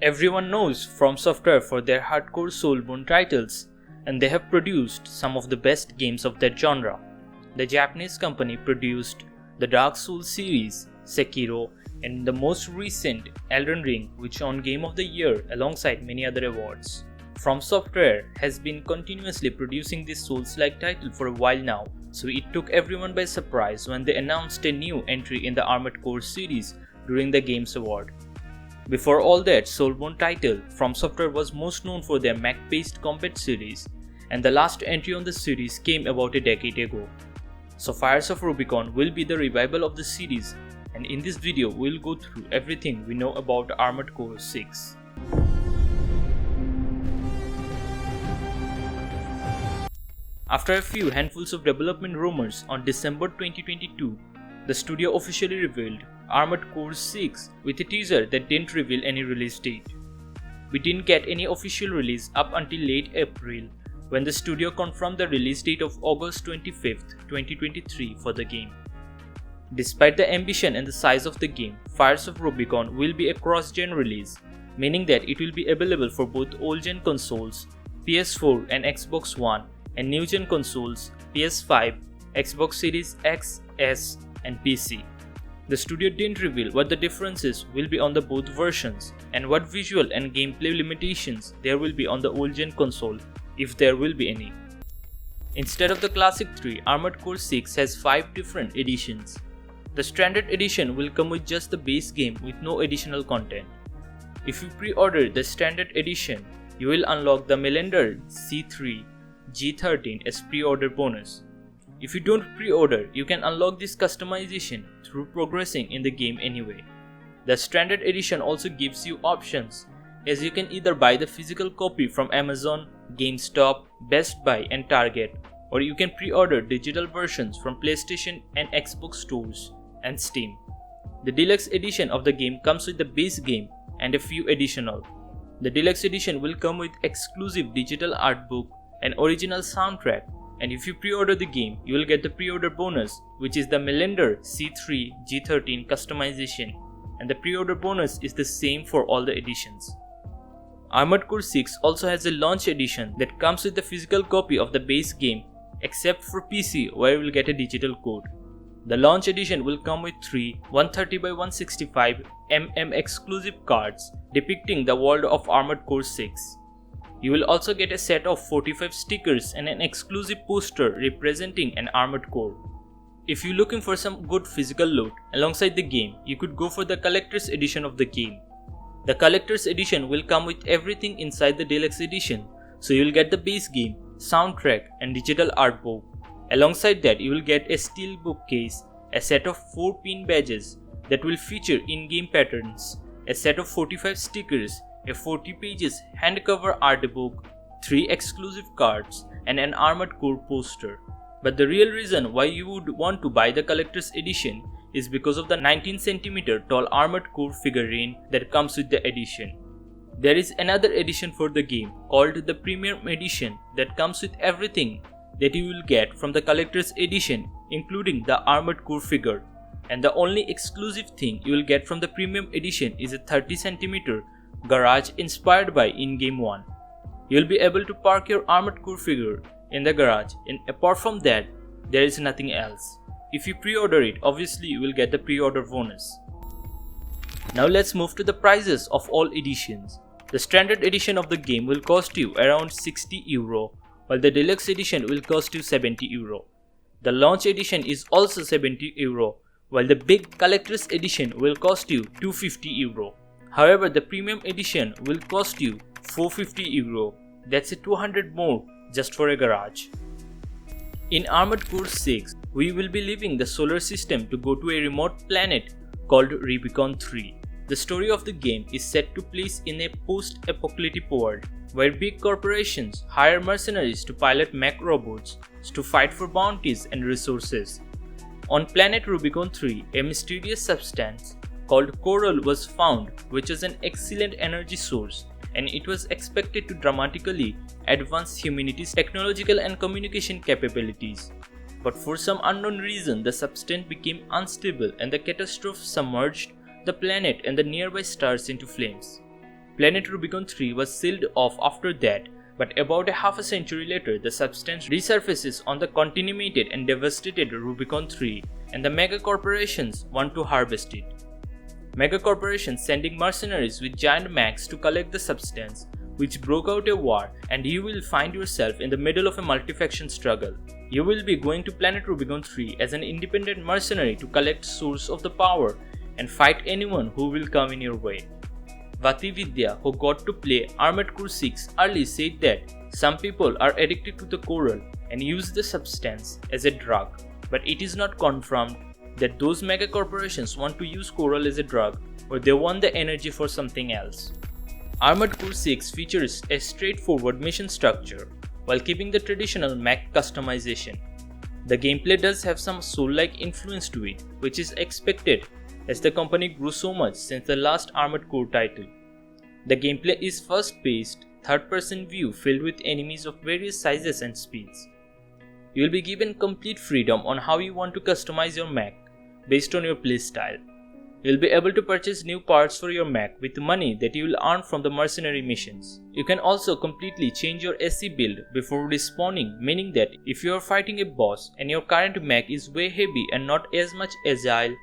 Everyone knows FromSoftware for their hardcore soulbound titles, and they have produced some of the best games of that genre. The Japanese company produced the Dark Souls series, Sekiro, and the most recent Elden Ring, which won Game of the Year alongside many other awards. FromSoftware has been continuously producing this Souls-like title for a while now, so it took everyone by surprise when they announced a new entry in the Armored Core series during the Games Award. Before all that soulbound title, FromSoftware was most known for their mech-based combat series, and the last entry on the series came about a decade ago. So Fires of Rubicon will be the revival of the series, and in this video we'll go through everything we know about Armored Core 6. After a few handfuls of development rumors on December 2022, the studio officially revealed Armored Core 6 with a teaser that didn't reveal any release date. We didn't get any official release up until late April, when the studio confirmed the release date of August 25th, 2023 for the game. Despite the ambition and the size of the game, Fires of Rubicon will be a cross-gen release, meaning that it will be available for both old-gen consoles, PS4 and Xbox One, and new-gen consoles, PS5, Xbox Series X, S, and PC. The studio didn't reveal what the differences will be on the both versions, and what visual and gameplay limitations there will be on the old-gen console, if there will be any. Instead of the classic 3, Armored Core 6 has 5 different editions. The standard edition will come with just the base game with no additional content. If you pre-order the standard edition, you will unlock the Mellander C3 G13 as pre-order bonus. If you don't pre-order, you can unlock this customization through progressing in the game anyway. The standard edition also gives you options, as you can either buy the physical copy from Amazon, GameStop, Best Buy and Target, or you can pre-order digital versions from PlayStation and Xbox stores and Steam. The deluxe edition of the game comes with the base game and a few additional. The deluxe edition will come with exclusive digital art book and original soundtrack, and if you pre-order the game, you will get the pre-order bonus, which is the Mellander C3 G13 customization, and the pre-order bonus is the same for all the editions. Armored Core 6 also has a launch edition that comes with the physical copy of the base game, except for PC where you will get a digital code. The launch edition will come with 3 130x165 mm exclusive cards depicting the world of Armored Core 6. You will also get a set of 45 stickers and an exclusive poster representing an Armored Core. If you're looking for some good physical loot alongside the game, you could go for the collector's edition of the game. The collector's edition will come with everything inside the deluxe edition, so you will get the base game, soundtrack and digital art book. Alongside that, you will get a steel bookcase, a set of 4 pin badges that will feature in-game patterns, a set of 45 stickers, a 40 pages handcover art book, 3 exclusive cards, and an Armored Core poster. But the real reason why you would want to buy the collector's edition is because of the 19 cm tall Armored Core figurine that comes with the edition. There is another edition for the game called the Premium Edition that comes with everything that you will get from the collector's edition, including the Armored Core figure. And the only exclusive thing you will get from the Premium Edition is a 30 cm garage inspired by in-game one. You will be able to park your Armored Core figure in the garage, and apart from that, there is nothing else. If you pre-order it, obviously you will get the pre-order bonus. Now let's move to the prices of all editions. The standard edition of the game will cost you around €60, while the deluxe edition will cost you €70. The launch edition is also €70, while the big collector's edition will cost you €250. However, the premium edition will cost you €450. That's a 200 more just for a garage. In Armored Core 6, we will be leaving the solar system to go to a remote planet called Rubicon 3. The story of the game is set to place in a post-apocalyptic world where big corporations hire mercenaries to pilot mech robots to fight for bounties and resources. On planet Rubicon 3, a mysterious substance called coral was found, which is an excellent energy source, and it was expected to dramatically advance humanity's technological and communication capabilities. But for some unknown reason, the substance became unstable and the catastrophe submerged the planet and the nearby stars into flames. Planet Rubicon 3 was sealed off after that, but about a half a century later, the substance resurfaces on the contaminated and devastated Rubicon 3, and the mega corporations want to harvest it. Mega corporations sending mercenaries with giant mechs to collect the substance, which broke out a war, and you will find yourself in the middle of a multi-faction struggle. You will be going to Planet Rubicon 3 as an independent mercenary to collect source of the power and fight anyone who will come in your way. Vati Vidya, who got to play Armored Core 6 early, said that some people are addicted to the coral and use the substance as a drug, but it is not confirmed that those mega corporations want to use coral as a drug or they want the energy for something else. Armored Core 6 features a straightforward mission structure while keeping the traditional mech customization. The gameplay does have some soul-like influence to it, which is expected as the company grew so much since the last Armored Core title. The gameplay is fast-paced, third-person view filled with enemies of various sizes and speeds. You will be given complete freedom on how you want to customize your mech based on your playstyle. You will be able to purchase new parts for your mech with money that you will earn from the mercenary missions. You can also completely change your SC build before respawning, meaning that if you are fighting a boss and your current mech is way heavy and not as much agile,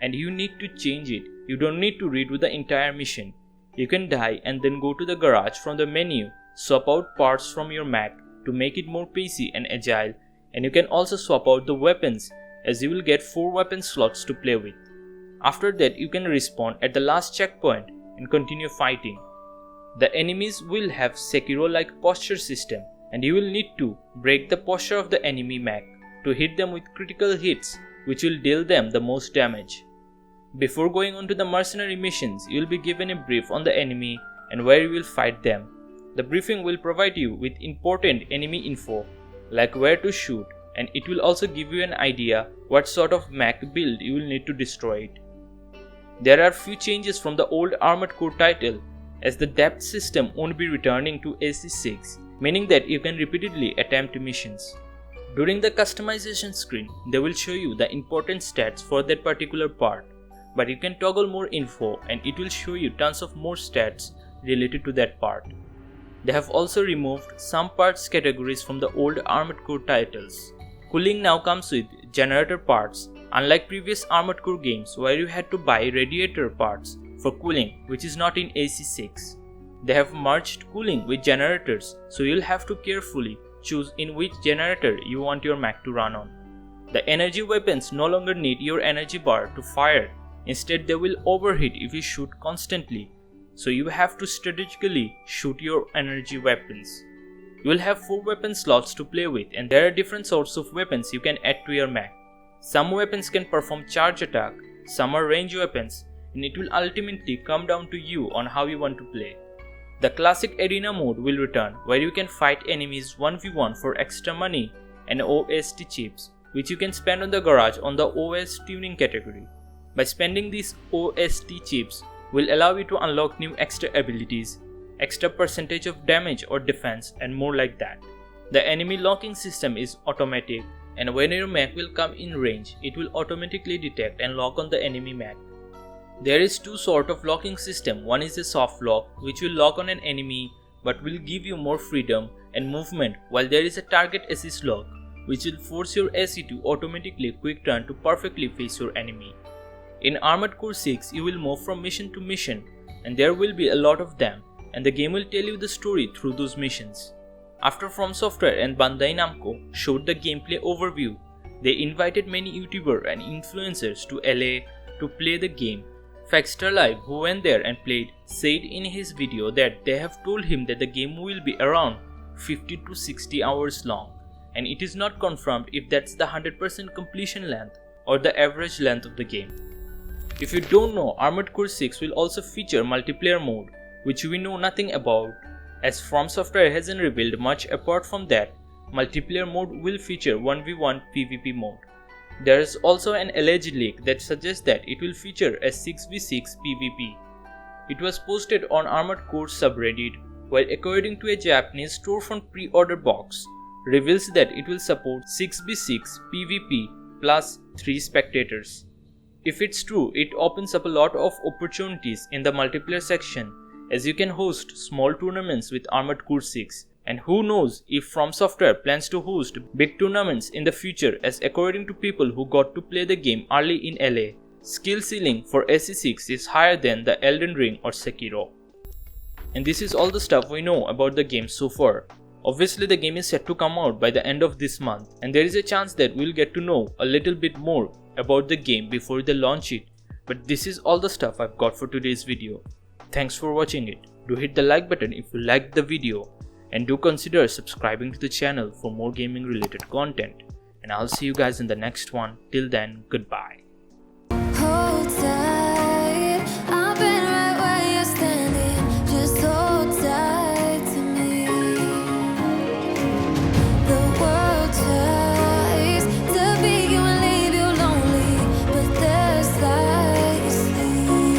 and you need to change it, you don't need to redo the entire mission. You can die and then go to the garage from the menu, swap out parts from your mech to make it more pacey and agile, and you can also swap out the weapons as you will get 4 weapon slots to play with. After that, you can respawn at the last checkpoint and continue fighting. The enemies will have Sekiro-like posture system, and you will need to break the posture of the enemy mech to hit them with critical hits which will deal them the most damage. Before going on to the mercenary missions, you will be given a brief on the enemy and where you will fight them. The briefing will provide you with important enemy info like where to shoot, and it will also give you an idea what sort of mech build you will need to destroy it. There are few changes from the old Armored Core title, as the depth system won't be returning to AC6, meaning that you can repeatedly attempt missions. During the customization screen, they will show you the important stats for that particular part, but you can toggle more info and it will show you tons of more stats related to that part. They have also removed some parts categories from the old Armored Core titles. Cooling now comes with generator parts, unlike previous Armored Core games where you had to buy radiator parts for cooling, which is not in AC6. They have merged cooling with generators, so you'll have to carefully choose in which generator you want your mech to run on. The energy weapons no longer need your energy bar to fire, instead they will overheat if you shoot constantly, so you have to strategically shoot your energy weapons. You will have 4 weapon slots to play with, and there are different sorts of weapons you can add to your mech. Some weapons can perform charge attack, some are range weapons, and it will ultimately come down to you on how you want to play. The classic arena mode will return, where you can fight enemies 1v1 for extra money and OST chips, which you can spend on the garage on the OS tuning category. By spending these OST chips will allow you to unlock new extra abilities, extra percentage of damage or defense, and more like that. The enemy locking system is automatic, and when your mech will come in range, it will automatically detect and lock on the enemy mech. There is 2 sort of locking system. One is a soft lock, which will lock on an enemy but will give you more freedom and movement, while there is a target assist lock, which will force your SE to automatically quick turn to perfectly face your enemy. In Armored Core 6, you will move from mission to mission, and there will be a lot of them, and the game will tell you the story through those missions. After FromSoftware and Bandai Namco showed the gameplay overview, they invited many YouTubers and influencers to LA to play the game. Faxter Live, who went there and played, said in his video that they have told him that the game will be around 50 to 60 hours long, and it is not confirmed if that's the 100% completion length or the average length of the game. If you don't know, Armored Core 6 will also feature multiplayer mode, which we know nothing about, as FromSoftware hasn't revealed much. Apart from that, multiplayer mode will feature 1v1 PvP mode. There is also an alleged leak that suggests that it will feature a 6v6 PvP. It was posted on Armored Core subreddit, while according to a Japanese storefront pre-order box, reveals that it will support 6v6 PvP plus 3 spectators. If it's true, it opens up a lot of opportunities in the multiplayer section, as you can host small tournaments with Armored Core 6. And who knows if FromSoftware plans to host big tournaments in the future, as according to people who got to play the game early in LA, skill ceiling for SE6 is higher than the Elden Ring or Sekiro. And this is all the stuff we know about the game so far. Obviously the game is set to come out by the end of this month, and there is a chance that we'll get to know a little bit more about the game before they launch it. But this is all the stuff I've got for today's video. Thanks for watching it. Do hit the like button if you liked the video, and do consider subscribing to the channel for more gaming related content. And I'll see you guys in the next one. Till then, goodbye.